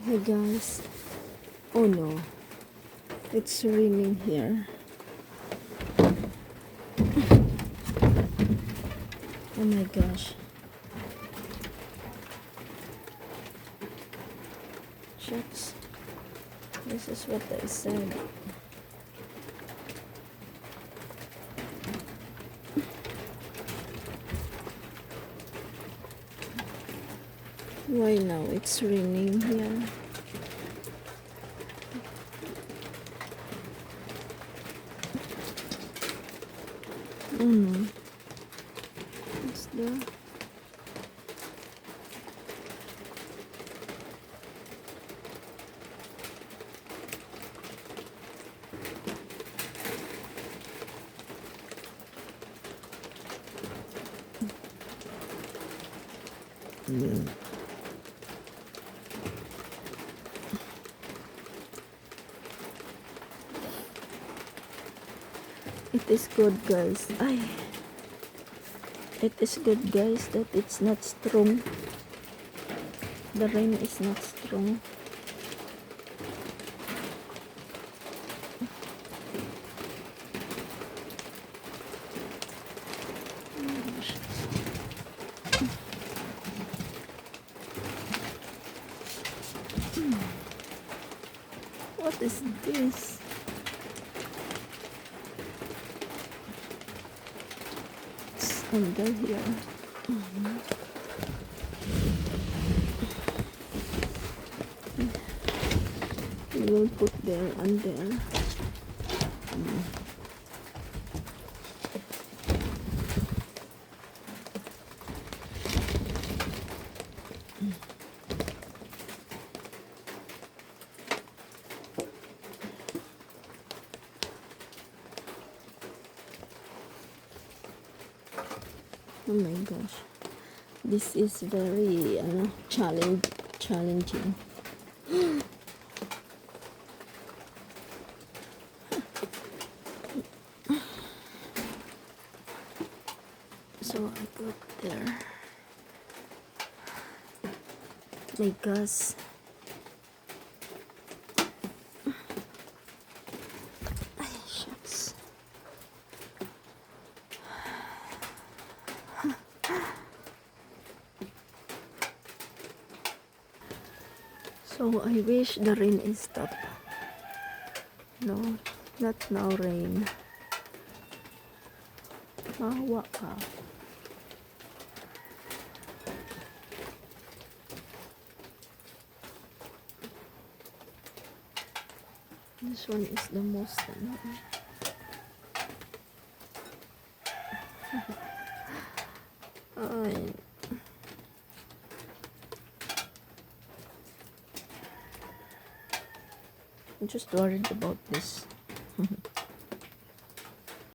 Hey guys, oh no, it's raining here. Oh my gosh. Shucks. This is what I said. Why now it's raining here? Oh no. What's the... Yeah. It is good guys. It is good guys that it's not strong. The rain is not strong. What is this? It's under here. We will put there and there. Oh my gosh, this is very challenging. So I put there. My gosh. Ay, shucks. So I wish the rain is stopped. No, not now rain. Mahawa ka. This one is the most I'm just worried about this.